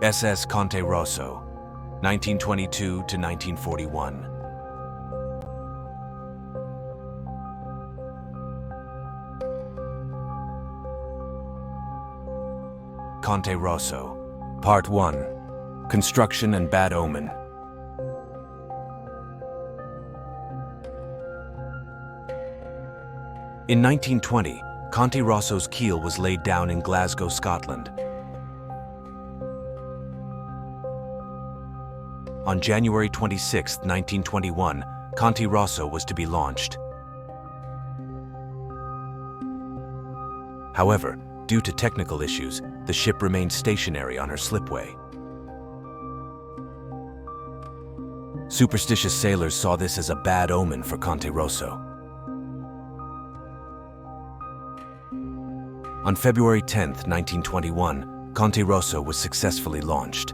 SS Conte Rosso, 1922 to 1941. Conte Rosso, Part 1, Construction and Bad Omen. In 1920, Conte Rosso's keel was laid down in Glasgow, Scotland. On January 26, 1921, Conte Rosso was to be launched. However, due to technical issues, the ship remained stationary on her slipway. Superstitious sailors saw this as a bad omen for Conte Rosso. On February 10, 1921, Conte Rosso was successfully launched.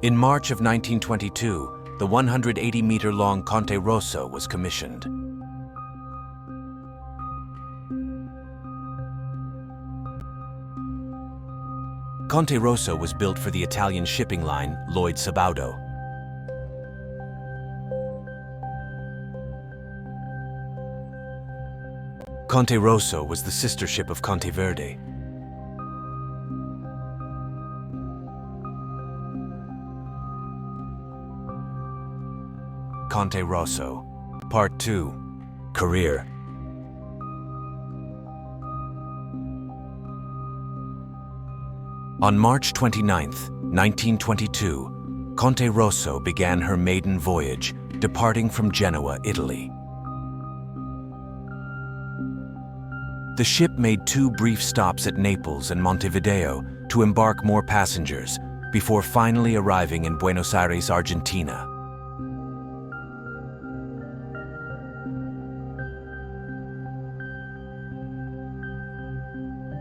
In March of 1922, the 180-meter-long Conte Rosso was commissioned. Conte Rosso was built for the Italian shipping line Lloyd Sabaudo. Conte Rosso was the sister ship of Conte Verde. Conte Rosso, Part 2, Career. On March 29, 1922, Conte Rosso began her maiden voyage, departing from Genoa, Italy. The ship made 2 brief stops at Naples and Montevideo to embark more passengers before finally arriving in Buenos Aires, Argentina.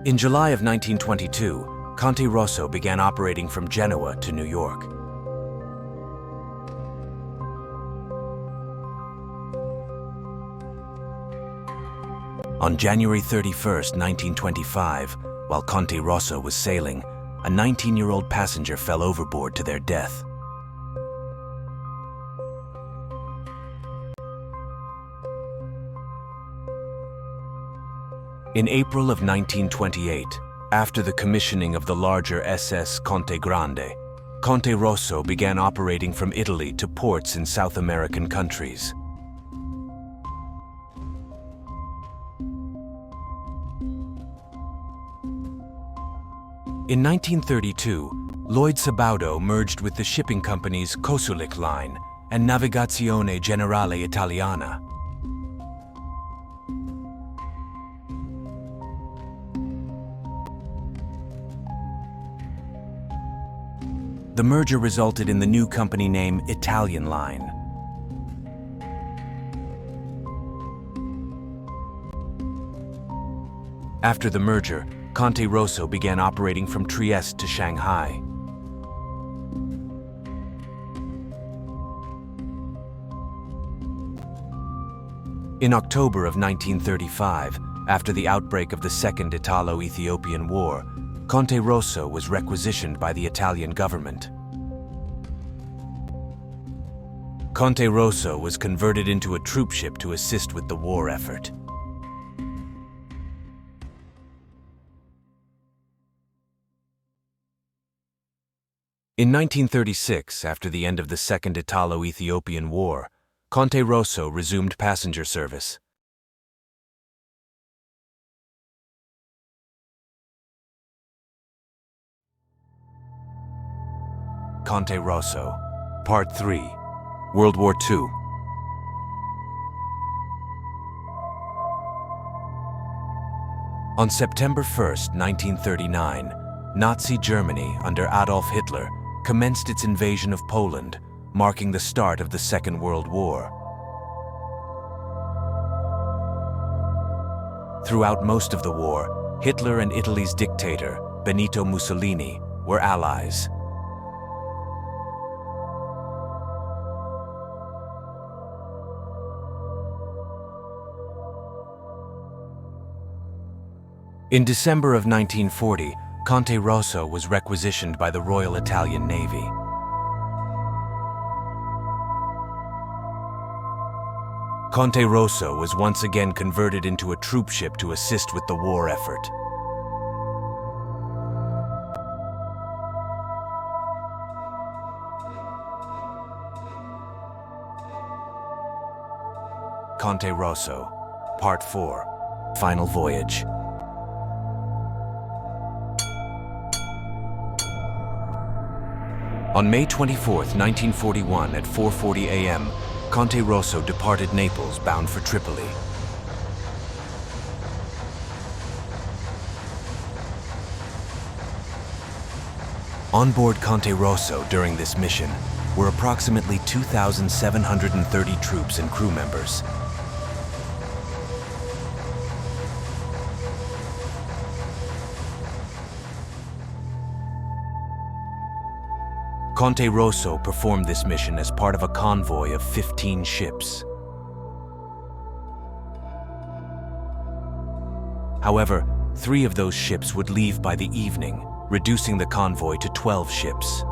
In July of 1922, Conte Rosso began operating from Genoa to New York. On January 31, 1925, while Conte Rosso was sailing, a 19-year-old passenger fell overboard to their death. In April of 1928, after the commissioning of the larger SS Conte Grande, Conte Rosso began operating from Italy to ports in South American countries. In 1932, Lloyd Sabaudo merged with the shipping companies Cosulic Line and Navigazione Generale Italiana. The merger resulted in the new company name Italian Line. After the merger, Conte Rosso began operating from Trieste to Shanghai. In October of 1935, after the outbreak of the Second Italo-Ethiopian War, Conte Rosso was requisitioned by the Italian government. Conte Rosso was converted into a troop ship to assist with the war effort. In 1936, after the end of the Second Italo-Ethiopian War, Conte Rosso resumed passenger service. Conte Rosso, Part 3, World War II. On September 1, 1939, Nazi Germany under Adolf Hitler commenced its invasion of Poland, marking the start of the Second World War. Throughout most of the war, Hitler and Italy's dictator, Benito Mussolini, were allies. In December of 1940, Conte Rosso was requisitioned by the Royal Italian Navy. Conte Rosso was once again converted into a troop ship to assist with the war effort. Conte Rosso, Part 4, Final Voyage. On May 24, 1941, at 4:40 a.m., Conte Rosso departed Naples bound for Tripoli. On board Conte Rosso during this mission were approximately 2,730 troops and crew members. Conte Rosso performed this mission as part of a convoy of 15 ships. However, 3 of those ships would leave by the evening, reducing the convoy to 12 ships.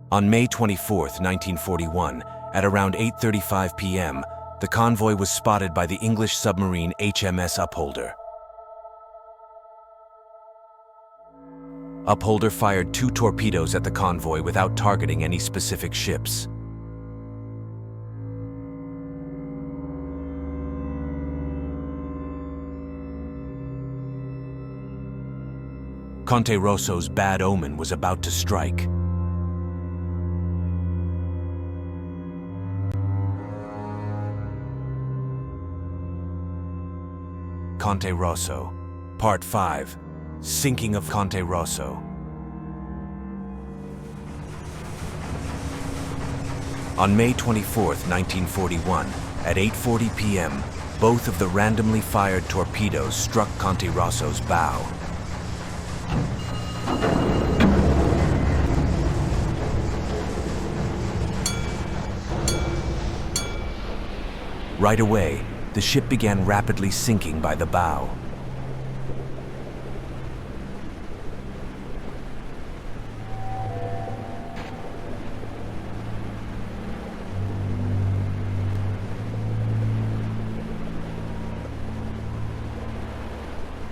On May 24, 1941, at around 8:35 p.m., the convoy was spotted by the English submarine HMS Upholder. Upholder fired 2 torpedoes at the convoy without targeting any specific ships. Conte Rosso's bad omen was about to strike. Conte Rosso, Part 5, Sinking of Conte Rosso. On May 24, 1941, at 8:40 p.m., both of the randomly fired torpedoes struck Conte Rosso's bow. Right away, the ship began rapidly sinking by the bow.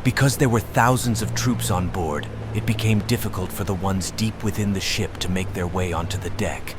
Because there were thousands of troops on board, it became difficult for the ones deep within the ship to make their way onto the deck.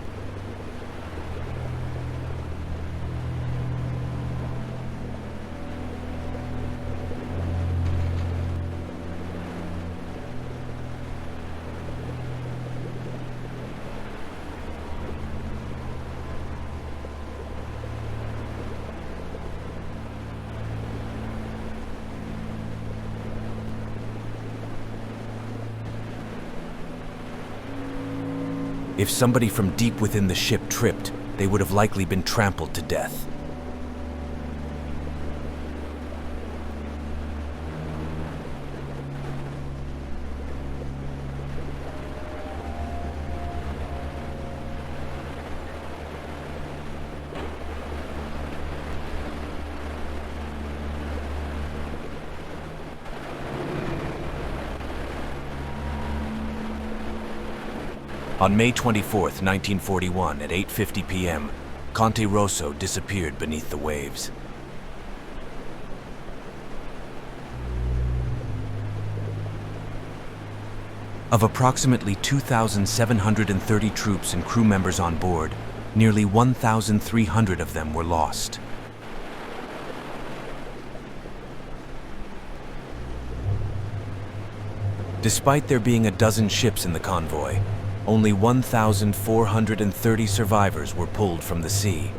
If somebody from deep within the ship tripped, they would have likely been trampled to death. On May 24, 1941, at 8:50 p.m., Conte Rosso disappeared beneath the waves. Of approximately 2,730 troops and crew members on board, nearly 1,300 of them were lost. Despite there being a dozen ships in the convoy, only 1,430 survivors were pulled from the sea.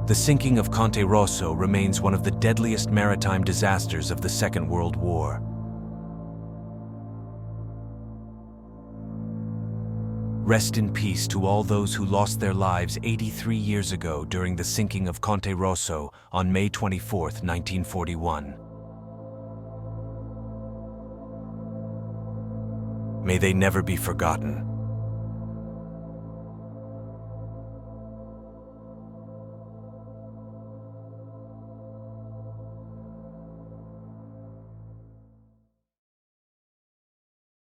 The sinking of Conte Rosso remains one of the deadliest maritime disasters of the Second World War. Rest in peace to all those who lost their lives 83 years ago during the sinking of Conte Rosso on May 24, 1941. May they never be forgotten.